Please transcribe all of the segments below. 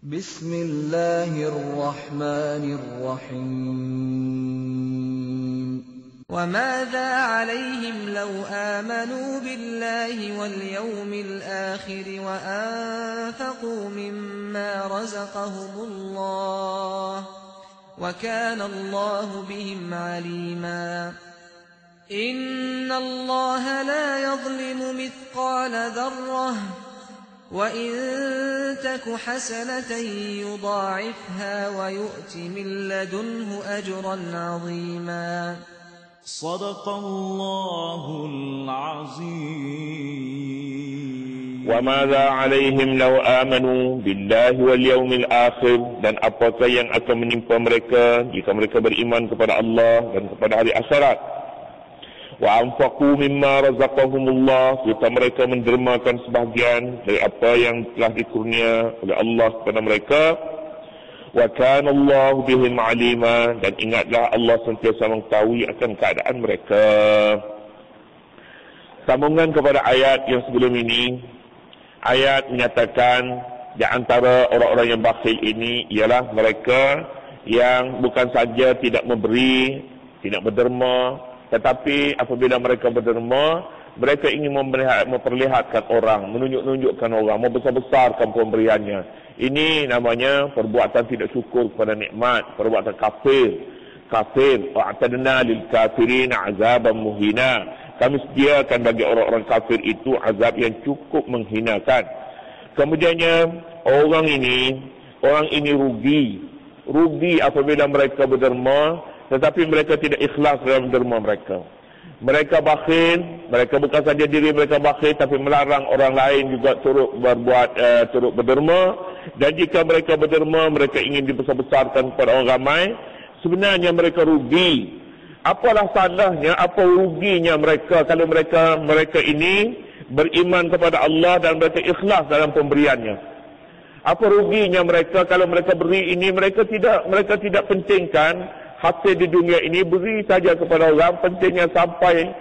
Bismillahirrahmanirrahim. وَمَاذَا عَلَيْهِمْ لَوْ آمَنُوا بِاللَّهِ وَالْيَوْمِ الْآخِرِ وَأَنفَقُوا مِمَّا رَزَقَهُمُ اللَّهُ وَكَانَ اللَّهُ بِهِمْ عَلِيمًا. إِنَّ اللَّهَ لَا يَظْلِمُ مِثْقَالَ ذَرَّةٍ وَإِن تَكُ حَسَنَةً يُضَاعِفْهَا وَيُؤْتِ مِن لَّدُنْهُ أَجْرًا عَظِيمًا. صدق الله العظيم. وَمَاذَا عَلَيْهِمْ لَوْ آمَنُوا بِاللَّهِ وَالْيَوْمِ الْآخِرِ, dan apakah yang akan menimpa mereka jika mereka beriman kepada Allah dan kepada hari akhirat. وَأَنْفَقُوا مِمَّا رَزَقَهُمُ اللَّهُ, serta mereka mendermakan sebahagian dari apa yang telah dikurnia oleh Allah kepada mereka. وَكَانَ اللَّهُ بِهِمْ عَلِيمًا, dan ingatlah Allah sentiasa mengetahui akan keadaan mereka. Sambungan kepada ayat yang sebelum ini, ayat menyatakan di antara orang-orang yang bakhil ini ialah mereka yang bukan saja tidak memberi, tidak berderma, tetapi apabila mereka berderma, mereka ingin memperlihatkan orang, menunjuk-nunjukkan orang, membesar-besarkan pemberiannya. Ini namanya perbuatan tidak syukur kepada nikmat, perbuatan kafir. Wa'tadna lil kafirin azaban muhina. Kami sediakan bagi orang-orang kafir itu azab yang cukup menghinakan. Kemudiannya orang ini rugi apabila mereka berderma, tetapi mereka tidak ikhlas dalam derma mereka. Mereka bakhil, mereka bukan saja diri mereka bakhil, tapi melarang orang lain juga turut berderma. Dan jika mereka berderma, mereka ingin dibesar-besarkan kepada orang ramai. Sebenarnya mereka rugi. Apalah salahnya, apa ruginya mereka kalau mereka ini beriman kepada Allah dan mereka ikhlas dalam pemberiannya? Apa ruginya mereka kalau mereka beri ini, mereka tidak pentingkan hasil di dunia ini, beri saja kepada orang, pentingnya sampai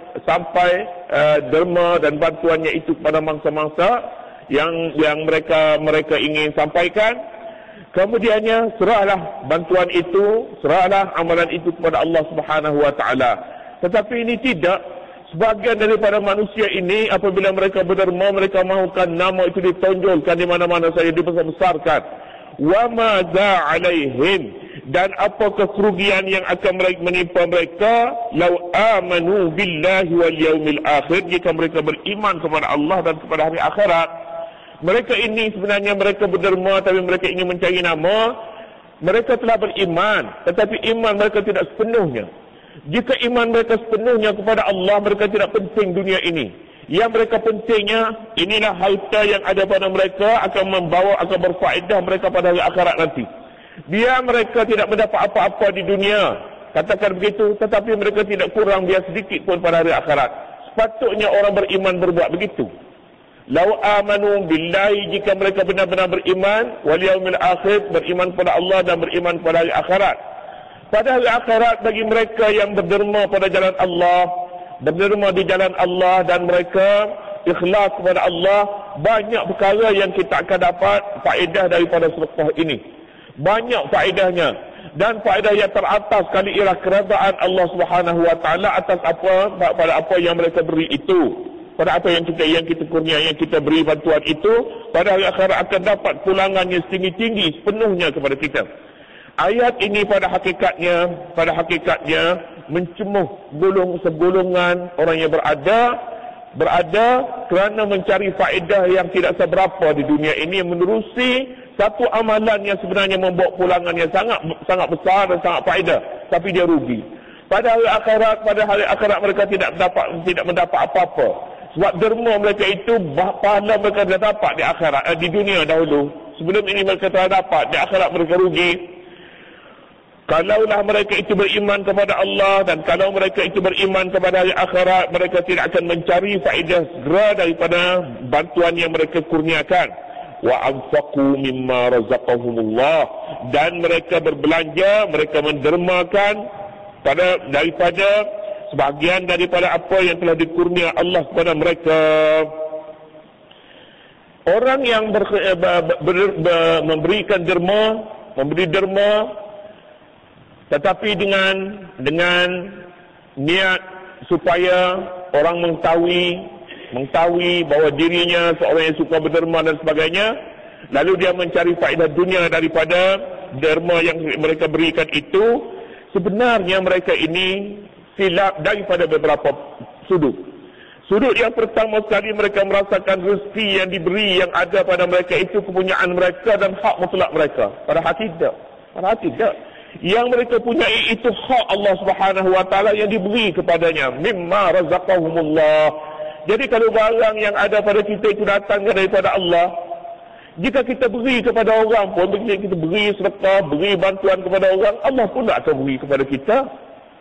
derma dan bantuannya itu kepada mangsa-mangsa yang mereka ingin sampaikan. Kemudiannya serahlah bantuan itu, serahlah amalan itu kepada Allah Subhanahu wa taala. Tetapi ini tidak. Sebagian daripada manusia ini apabila mereka berderma, mereka mahukan nama itu ditonjolkan di mana-mana saja, dibesar-besarkan. Wa madza alaihim, dan apakah kerugian yang akan menimpa mereka lau amanu billahi wal yaumil akhir, jika mereka beriman kepada Allah dan kepada hari akhirat. Mereka ini sebenarnya mereka berderma, tapi mereka ingin mencari nama. Mereka telah beriman, tetapi iman mereka tidak sepenuhnya. Jika iman mereka sepenuhnya kepada Allah, mereka tidak penting dunia ini. Yang mereka pentingnya, inilah harta yang ada pada mereka akan berfaedah mereka pada hari akhirat nanti. Biar mereka tidak mendapat apa-apa di dunia, katakan begitu, tetapi mereka tidak kurang biar sedikit pun pada hari akhirat. Sepatutnya orang beriman berbuat begitu. Lau amanu billahi, jika mereka benar-benar beriman, wal yaumil akhir, beriman kepada Allah dan beriman kepada hari akhirat. Pada hari akhirat bagi mereka yang berderma pada jalan Allah, berderma di jalan Allah, dan mereka ikhlas kepada Allah, banyak perkara yang kita akan dapat faedah daripada sedekah ini. Banyak faedahnya, dan faedah yang teratas kali ialah keredaan Allah Subhanahu wa taala atas pada apa yang mereka beri itu, pada apa yang kita kurnia, yang kita beri bantuan itu. Pada hari akhirat akan dapat pulangannya setinggi-tinggi sepenuhnya kepada kita. Ayat ini pada hakikatnya mencemuh segolongan orang yang berada kerana mencari faedah yang tidak seberapa di dunia ini, menerusi satu amalan yang sebenarnya membawa pulangan yang sangat besar dan sangat faedah, tapi dia rugi. Pada hari akhirat mereka tidak mendapat apa-apa. Sebab derma mereka itu, pahala mereka dah dapat di akhirat, di dunia dahulu. Sebelum ini mereka telah dapat, di akhirat mereka rugi. Kalaulah mereka itu beriman kepada Allah, dan kalau mereka itu beriman kepada hari akhirat, mereka tidak akan mencari faedah segera daripada bantuan yang mereka kurniakan. Wa anfaqu mimma razaqahumullah, dan mereka berbelanja, mereka mendermakan daripada sebahagian daripada apa yang telah dikurnia Allah kepada mereka. Orang yang memberikan memberi derma, tetapi dengan niat supaya orang mengetahui bahawa dirinya seorang yang suka berderma dan sebagainya, lalu dia mencari faedah dunia daripada derma yang mereka berikan itu, sebenarnya mereka ini silap daripada beberapa sudut. Sudut yang pertama sekali, mereka merasakan rezeki yang diberi, yang ada pada mereka itu kepunyaan mereka dan hak mutlak mereka. Padahal tidak. Yang mereka punyai itu hak Allah Subhanahu wa taala yang diberi kepadanya, mimma razaqahumullah. Jadi kalau barang yang ada pada kita itu datang daripada Allah, jika kita beri kepada orang pun, kita beri sedekah, beri bantuan kepada orang, Allah pun tak akan beri kepada kita.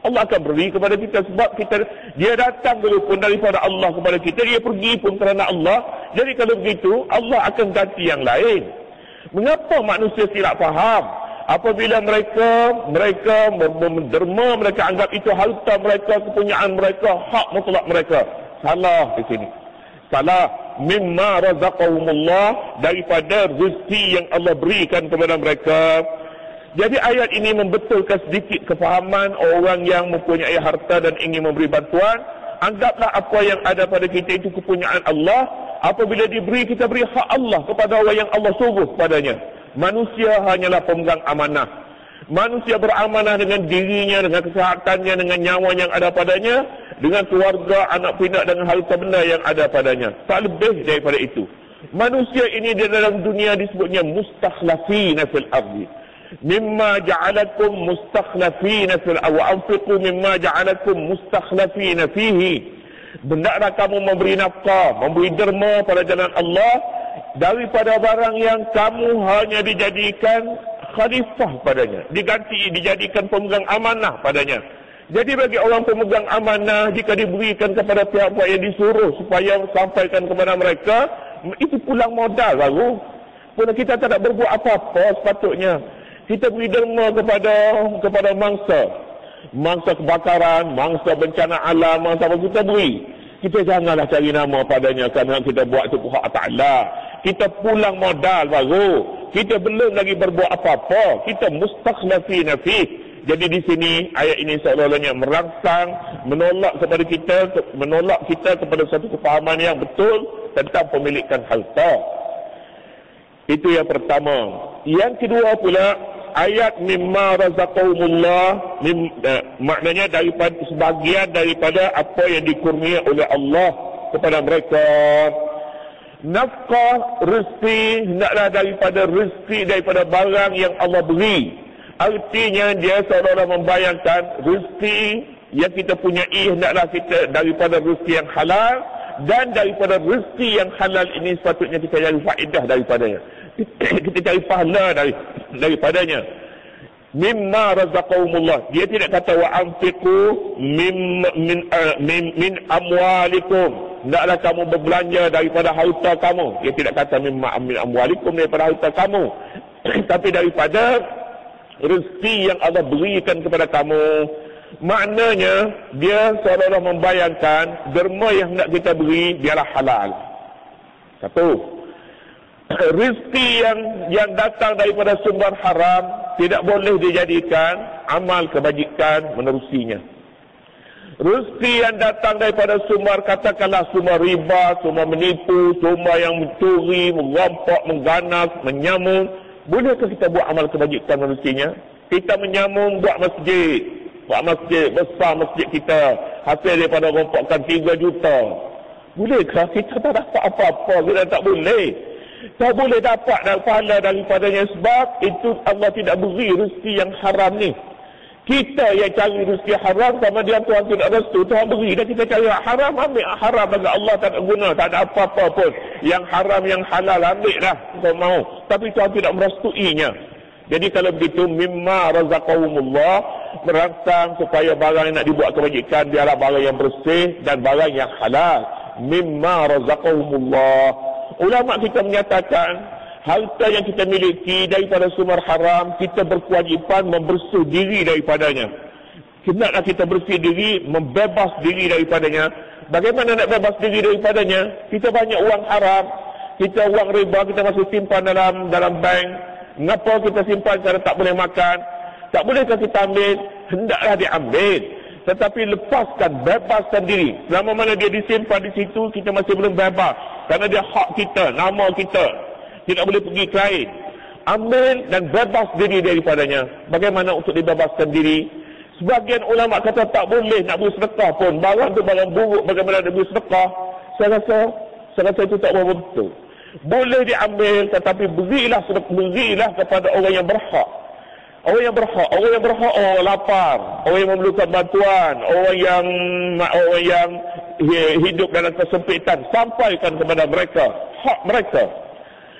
Allah akan beri kepada kita sebab dia datang dulu pun daripada Allah kepada kita, dia pergi pun kerana Allah. Jadi kalau begitu, Allah akan ganti yang lain. Mengapa manusia tidak faham? Apabila mereka menderma, mereka anggap itu harta mereka, kepunyaan mereka, hak mutlak mereka. Salah di sini. Salah. Mimma razaqahumullah, daripada rezeki yang Allah berikan kepada mereka. Jadi ayat ini membetulkan sedikit kefahaman orang yang mempunyai harta dan ingin memberi bantuan. Anggaplah apa yang ada pada kita itu kepunyaan Allah. Apabila diberi, kita beri hak Allah kepada orang yang Allah suruh padanya. Manusia hanyalah pemegang amanah. Manusia beramanah dengan dirinya, dengan kesehatannya, dengan nyawa yang ada padanya, dengan keluarga, anak pinak, dengan harta benda yang ada padanya. Tak lebih daripada itu. Manusia ini di dalam dunia disebutnya mustakhlafina fil ardi. Mimma ja'alakum mustakhlafina fil ardi wa anfiqu mimma ja'alakum mustakhlafina fihi. Hendaklah kamu memberi nafkah, memberi derma pada jalan Allah daripada barang yang kamu hanya dijadikan khalifah padanya, dijadikan pemegang amanah padanya. Jadi bagi orang pemegang amanah, jika diberikan kepada pihak-pihak yang disuruh supaya sampaikan kepada mereka, itu pulang modal baru. Pun kita tak nak berbuat apa-apa sepatutnya. Kita beri derma kepada mangsa kebakaran, mangsa bencana alam, mangsa apa kita beri. Kita janganlah cari nama padanya kerana kita buat itu hak Ta'ala. Kita pulang modal baru. Kita belum lagi berbuat apa-apa. Kita mustakhlafina fih. Jadi di sini ayat ini seolah-olahnya merangsang, menolak kita kepada satu kefahaman yang betul tentang pemilikan harta. Itu yang pertama. Yang kedua pula, ayat mimma razaqahumullah, maknanya daripada sebahagian daripada apa yang dikurnia oleh Allah kepada mereka. Nafkah, rezeki, hendaklah daripada barang yang Allah beri. Artinya dia seolah-olah membayangkan rezeki yang kita punyai hendaklah kita daripada rezeki yang halal, dan daripada rezeki yang halal ini sepatutnya kita cari faedah daripadanya. Kita cari pahala daripadanya. Mimma razaqahumullah. Dia tidak kata wa anfiqu min amwalikum. Hendaklah kamu berbelanja daripada harta kamu. Dia tidak kata min amwalikum, daripada harta kamu. Tapi daripada rezeki yang Allah berikan kepada kamu. Maknanya dia seolah-olah membayangkan derma yang hendak kita beri biarlah halal. Satu, rezeki yang datang daripada sumber haram tidak boleh dijadikan amal kebajikan menerusinya. Rezeki yang datang daripada sumber, katakanlah sumber riba, sumber menipu, sumber yang mencuri, merampak, mengganas, menyamun, bolehkah kita buat amal kebajikan menerusinya? Kita menyamun buat masjid besar, masjid kita hasil daripada rompakan 3 juta. Bolehkah? Kita tak dapat apa-apa. Kita tak boleh. Tak boleh dapat pahala daripadanya sebab itu Allah tidak beri rezeki yang haram ni. Kita yang cari rezeki haram sama dia Tuhan tidak restu, Tuhan beri dan kita cari haram, ambil haram bagi Allah tak ada guna, tak ada apa-apa pun. Yang haram, yang halal ambil lah kau mau. Tapi Tuhan tidak merestuinya. Jadi kalau begitu mimma razaqahumullah, merangsang supaya barang yang nak dibuat kebajikan biarlah barang yang bersih dan barang yang halal. Mimma razaqahumullah. Ulama kita menyatakan harta yang kita miliki daripada sumber haram, kita berkewajipan membersih diri daripadanya. Hendaklah kita bersih diri, membebas diri daripadanya. Bagaimana nak bebas diri daripadanya? Kita banyak uang haram. kita wang riba kita masih simpan dalam bank. Mengapa kita simpan kerana tak boleh makan? Tak bolehkah kita ambil? Hendaklah diambil. Tetapi lepaskan, bebaskan diri. Selama mana dia disimpan di situ, kita masih belum bebas. Kerana dia hak kita, nama kita. Tidak boleh pergi ke lain. Ambil dan bebas diri daripadanya. Bagaimana untuk dibebaskan diri? Sebagian ulama kata tak boleh nak beri sedekah pun. Barang tu barang buruk, bagaimana nak beri sedekah? Saya rasa itu tak betul. Boleh diambil, tetapi berilah kepada orang yang berhak. Orang yang berhak, orang lapar, orang yang memerlukan bantuan, orang yang hidup dalam kesempitan, sampaikan kepada mereka hak mereka.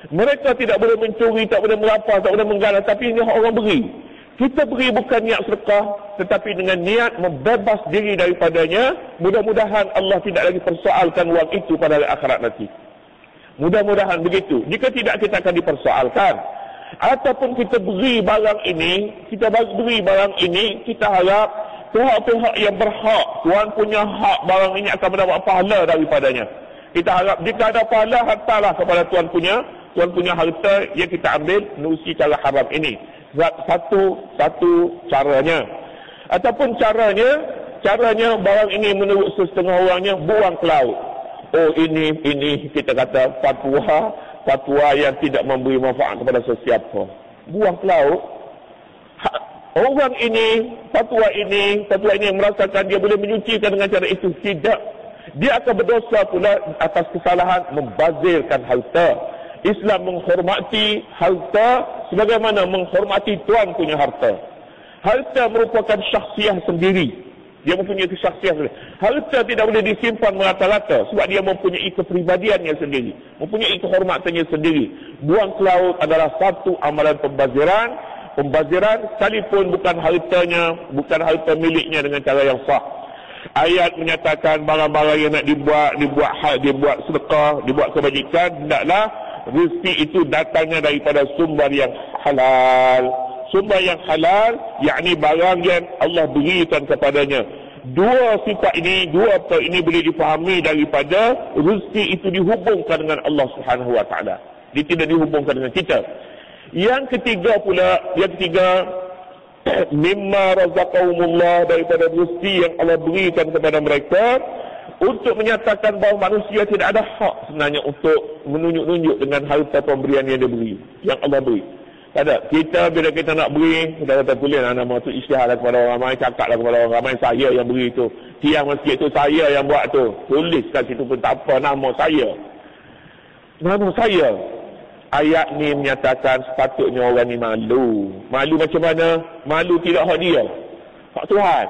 Mereka tidak boleh mencuri, tak boleh melapar, tak boleh menggalah, tapi ini hak orang beri. Kita beri bukan niat sedekah, tetapi dengan niat membebas diri daripadanya. Mudah-mudahan Allah tidak lagi persoalkan wang itu pada akhirat nanti. Mudah-mudahan begitu. Jika tidak, kita akan dipersoalkan. Ataupun kita beri barang ini, kita harap pihak-pihak yang berhak, Tuhan punya hak, barang ini akan mendapat pahala daripadanya. Kita harap jika ada pahala, hantarlah kepada Tuhan punya harta yang kita ambil menerusi cara haram ini. Satu caranya. Ataupun caranya barang ini menurut setengah orangnya buang ke laut. Oh, ini kita kata fatwa yang tidak memberi manfaat kepada sesiapa. Buang ke laut. Orang ini, fatwa ini merasakan dia boleh menyucikan dengan cara itu. Tidak. Dia akan berdosa pula atas kesalahan membazirkan harta. Islam menghormati harta sebagaimana menghormati Tuhan punya harta. Harta merupakan syakhsiah sendiri. Dia mempunyai kesaksian sendiri. Harta tidak boleh disimpan merata-rata sebab dia mempunyai kepribadiannya sendiri, mempunyai kehormatannya sendiri. Buang ke laut adalah satu amalan pembaziran sekalipun bukan harta miliknya dengan cara yang sah. Ayat menyatakan barang-barang yang nak dibuat sedekah, dibuat kebajikan, hendaklah rezeki itu datangnya daripada sumber yang halal. Sumber yang halal, yakni barang yang Allah berikan kepadanya. Dua perkara ini boleh difahami daripada rezeki itu dihubungkan dengan Allah Subhanahu Wa Taala. Dia tidak dihubungkan dengan kita. Yang ketiga, mimma razaqahumullah, daripada rezeki yang Allah berikan kepada mereka, untuk menyatakan bahawa manusia tidak ada hak sebenarnya untuk menunjuk-nunjuk dengan harta pemberian yang dia beri, yang Allah beri. Tak ada. Kita bila kita nak beri, kita kata tulislah nama tu, isytiharlah kepada orang ramai, cakaplah kepada orang ramai, saya yang beri tu. Tiang masjid tu saya yang buat tu. Tulis kat situ pun tak apa, nama saya. Nama saya. Ayat ni menyatakan sepatutnya orang ni malu. Malu macam mana? Malu tidak hak dia, hak Tuhan.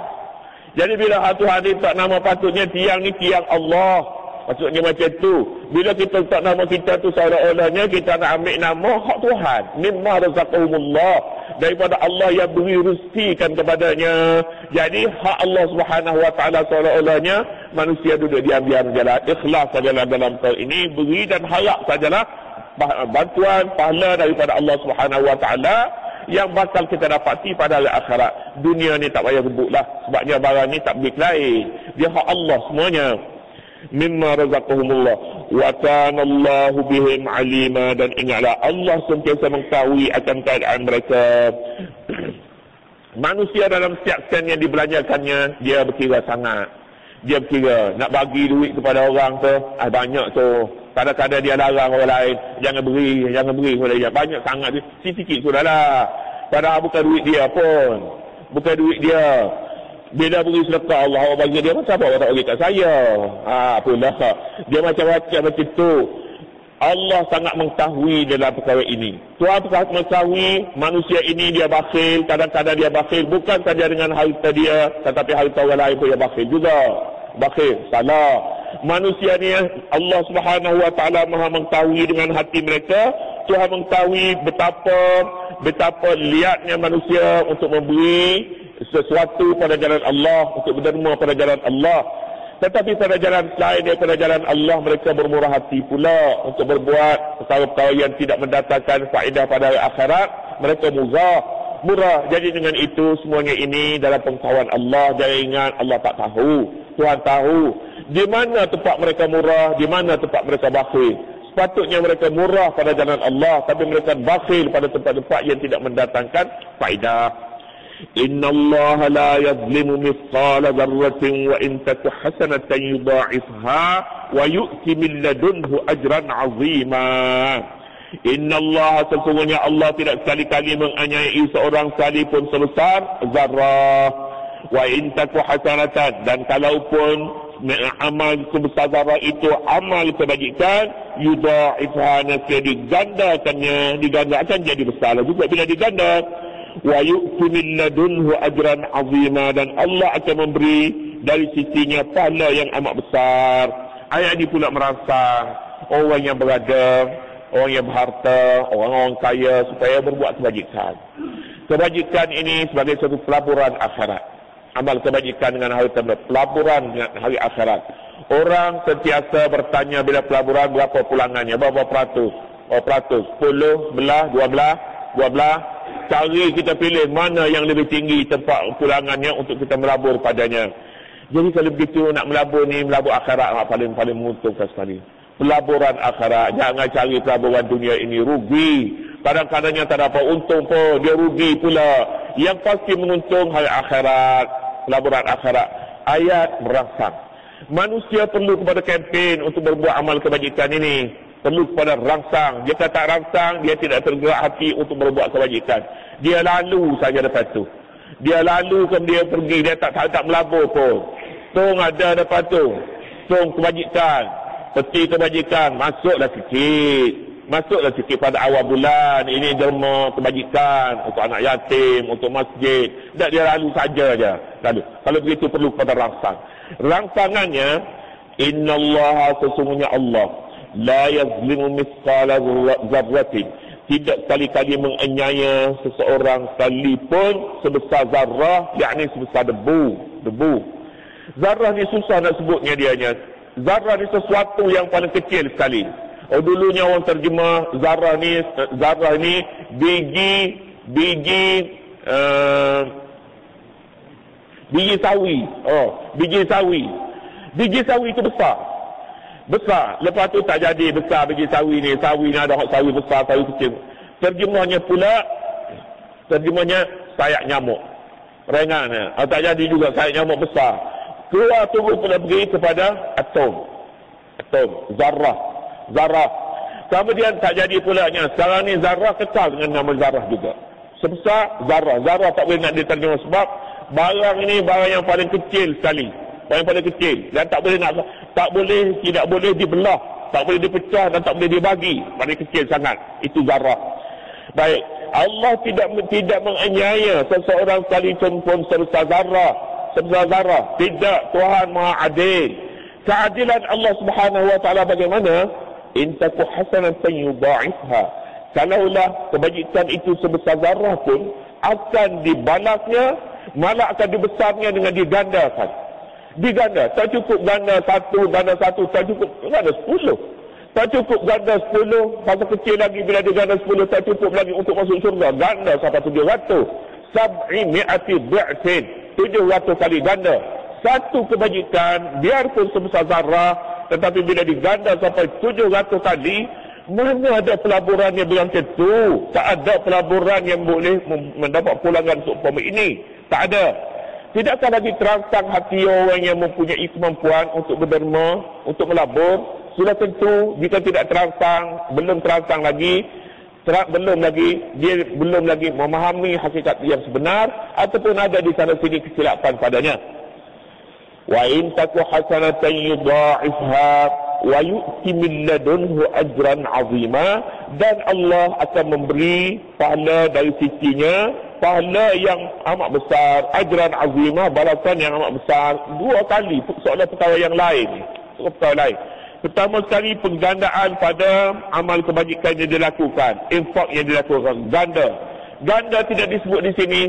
Jadi bila hak Tuhan letak nama, patutnya tiang ni tiang Allah. Maksudnya macam tu. Bila kita letak nama kita tu, seolah-olahnya kita nak ambil nama hak Tuhan. Mimma razaqahumullah, daripada Allah yang beri rezekikan kepadanya. Jadi hak Allah Subhanahu Wa Taala seolah-olahnya manusia duduk diam-diam sajalah. Ikhlas sajalah dalam hal ini, beri dan harap sajalah bantuan pahala daripada Allah Subhanahu Wa Taala yang bakal kita dapati pada hari akhirat. Dunia ni tak payah rebutlah, sebabnya barang ni tak milik lain, dia hak Allah semuanya. Mimma razaqahumullah wa kana Allahu bihim alima, dan ingatlah Allah sentiasa mengetahui akan keadaan mereka. Manusia dalam setiap sen yang dibelanjakannya, dia berkira sangat. Dia berkira nak bagi duit kepada orang tu, banyak tu. Kadang-kadang dia larang orang lain, jangan beri kepada dia. Banyak sangat tu, sikit-sikit sudahlah. Padahal bukan duit dia pun. Bukan duit dia. Bila beri sedekah Allah, orang bagi dia, macam apa orang tak bagi kat saya? Apalah. Dia macam-macam macam tu. Allah sangat mengetahui dalam perkara ini. Tuhan mengetahui manusia ini dia bakhil. Kadang-kadang dia bakhil bukan saja dengan harta dia, tetapi harta orang lain pun dia bakhil juga. Bakhil, salah. Manusia ni Allah Subhanahu Wa Taala Maha mengetahui dengan hati mereka. Tuhan mengetahui betapa liatnya manusia untuk memberi sesuatu pada jalan Allah, untuk berderma pada jalan Allah. Tetapi pada jalan selain daripada jalan Allah, mereka bermurah hati pula untuk berbuat perkara-perkara yang tidak mendatangkan faedah pada akhirat. Mereka murah. Jadi dengan itu, semuanya ini dalam pengetahuan Allah. Jangan ingat Allah tak tahu. Tuhan tahu di mana tempat mereka murah, di mana tempat mereka bakhil. Sepatutnya mereka murah pada jalan Allah, tapi mereka bakhil pada tempat-tempat yang tidak mendatangkan faedah. Inna Allah la yazlimu mithqala dzarratin wa in taku hasanatan yudha'ifha wa yu'ti min ladunhu ajran 'azima. Inna Allah, sesungguhnya Allah tidak sekali-kali menganiayai seorang sekalipun sebesar zarrah. Wa in taku hasanatan, dan kalaupun amal sebesar zarrah itu amal kebajikan, yudha'ifha, nasya digandakan jadi besar juga bila diganda. Wa yu'ti min ladunhu ajran 'azima, dan Allah akan memberi dari sisinya pahala yang amat besar. Ayat ini pula merangsang orang yang berada, orang yang berharta, orang-orang kaya supaya berbuat kebajikan. Kebajikan ini sebagai satu pelaburan akhirat. Amal kebajikan dengan harta, pelaburan dengan hari akhirat. Orang sentiasa bertanya bila pelaburan berapa pulangannya, berapa peratus? Berapa peratus? 10, 11, 12. Cari kita pilih mana yang lebih tinggi tempat pulangannya untuk kita melabur padanya. Jadi kalau begitu nak melabur ni, melabur akhirat paling menguntungkan sekali. Pelaburan akhirat, jangan cari pelaburan dunia ini, rugi. Kadang-kadangnya tak dapat untung pun, dia rugi pula. Yang pasti menguntung hari akhirat, pelaburan akhirat. Ayat merangsang. Manusia perlu kepada kempen untuk berbuat amal kebajikan ini. Perlu kepada rangsang. Jika tak rangsang, dia tidak tergerak hati untuk berbuat kebajikan. Dia lalu saja depan tu. Dia lalu kan dia pergi, dia tak melabur pun. Tong ada depan tu. Tong kebajikan. Peti kebajikan, masuklah sikit pada awal bulan. Ini derma kebajikan untuk anak yatim, untuk masjid. Tak, dia lalu saja aja. Lalu. Kalau begitu perlu kepada rangsang. Rangsangannya, innallaha, sesungguhnya Allah, la yazlimu mithqala dzarratin, tidak sekali-kali menganiaya seseorang sekalipun sebesar zarrah, yakni sebesar debu. Zarrah ni susah nak sebutnya dianya. Zarrah ni sesuatu yang paling kecil sekali. Dulunya orang terjemah zarrah ni biji sawi. Biji sawi itu besar. Lepas tu tak jadi besar biji sawi ni. Sawi ni ada sawi besar, sawi kecil. Terjemahnya sayap nyamuk. Ringan. Tak jadi juga sayap nyamuk besar. Keluar turun pula pergi kepada atom. Zarrah. Kemudian tak jadi pulanya. Sekarang ni zarrah kekal dengan nama zarrah juga. Sebesar zarrah. Zarrah tak boleh nak diterjemah sebab barang ini barang yang paling kecil sekali. Yang paling kecil. Dan tidak boleh dibelah. Tak boleh dipecah dan tak boleh dibagi. Paling kecil sangat. Itu zarrah. Baik. Allah tidak menganiaya seseorang sekalipun pun sebesar zarrah. Tidak. Tuhan Maha Adil. Keadilan Allah Subhanahu Wa Taala bagaimana? In taku hasanatan yudha'ifha. Kalaulah kebajikan itu sebesar zarrah pun akan dibalasnya, malah akan dibesarnya dengan digandakan. Tak cukup ganda satu, tak cukup ganda 10. Tak cukup ganda 10, pasal kecil lagi bila diganda 10 tak cukup lagi untuk masuk syurga. Ganda sampai 700. 700 bi'tin. 700 kali ganda. Satu kebajikan biarpun sebesar zarrah, tetapi bila diganda sampai 700 kali, mana ada pelaburan yang bilang tentu? Tak ada pelaburan yang boleh mendapat pulangan untuk umpama ini. Tak ada. Tidakkah lagi terangsang hati orang yang mempunyai kemampuan untuk berderma, untuk melabur? Sudah tentu jika tidak terangsang, belum terangsang lagi, dia belum lagi memahami hakikat yang sebenar, ataupun ada di sana sini kesilapan padanya. Wa in taku hasanatan yudha'ifha wa yu'ti min ladunhu ajran 'azima, dan Allah akan memberi pahala dari sisinya, pahala yang amat besar, ajran 'azima, balasan yang amat besar. Dua kali soalan perkara yang lain. Pertama sekali penggandaan pada amal kebajikan yang dilakukan, infak yang dilakukan, ganda tidak disebut di sini,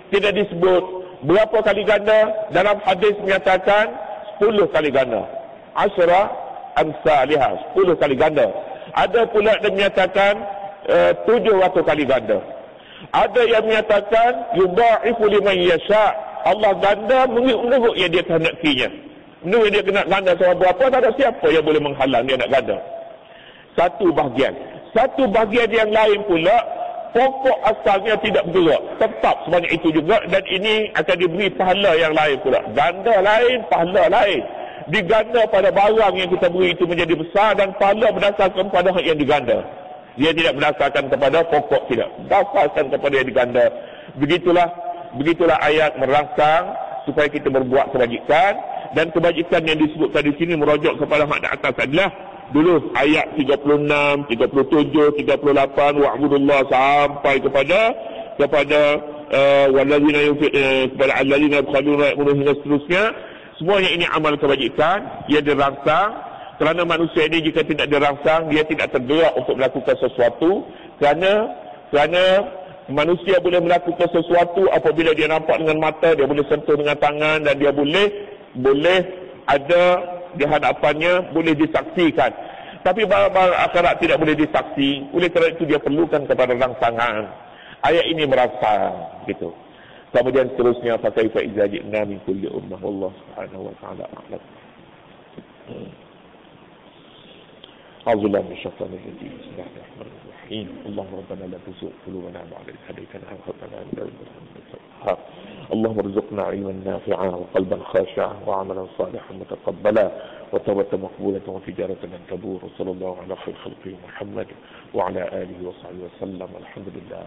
tidak disebut berapa kali ganda. Dalam hadis menyatakan 10 kali ganda, 10 amsalihah, 10 kali ganda. Ada pula yang menyatakan 700 kali ganda. Ada yang menyatakan yudha'ifu liman yasha', Allah ganda menurut yang dia kehendakinya. Menurut dia kena ganda sama berapa, tak ada siapa yang boleh menghalang dia nak ganda. Satu bahagian. Satu bahagian yang lain pula, pokok asalnya tidak bergerak, tetap sebanyak itu juga, dan ini akan diberi pahala yang lain pula. Ganda lain, pahala lain. Diganda pada barang yang kita beri itu menjadi besar, dan pahala berdasarkan pada hak yang diganda. Dia tidak berdasarkan kepada pokok, tidak. Berdasarkan kepada yang diganda. Begitulah ayat merangsang supaya kita berbuat kebajikan, dan kebajikan yang disebutkan di sini merujuk kepada hak atas adalah dulu ayat 36, 37, 38 wa'budullah sampai kepada wallazina kepada allazina yabkhuluna hingga seterusnya. Semuanya ini amal kebajikan yang dirangsang, kerana manusia ini jika tidak dirangsang dia tidak tergerak untuk melakukan sesuatu, kerana manusia boleh melakukan sesuatu apabila dia nampak dengan mata, dia boleh sentuh dengan tangan, dan dia boleh ada di hadapannya, boleh disaksikan. Tapi barang-barang akhirat tidak boleh disaksi. Oleh kerana itu dia perlukan kepada rangsangan. Ayat ini merangsang gitu. Kemudian seterusnya, fa kaifa idza ji'na min kulli ummah wallahu subhanahu wa ta'ala a'lam. A'udzubillahi minasyaitonir rajim. Bismillahirrahmanirrahim. Allahumma rabbana la tuzigh qulubana ba'da idh hadaytana wa hab lana min ladunka rahmatan. اللهم ارزقنا علما نافعا وقلبا خاشعا وعملا صالحا متقبلا وتوبة مقبولة وتجارة لن تبور. وصلى الله على خير خلقه محمد وعلى آله وصحبه وسلم. الحمد لله.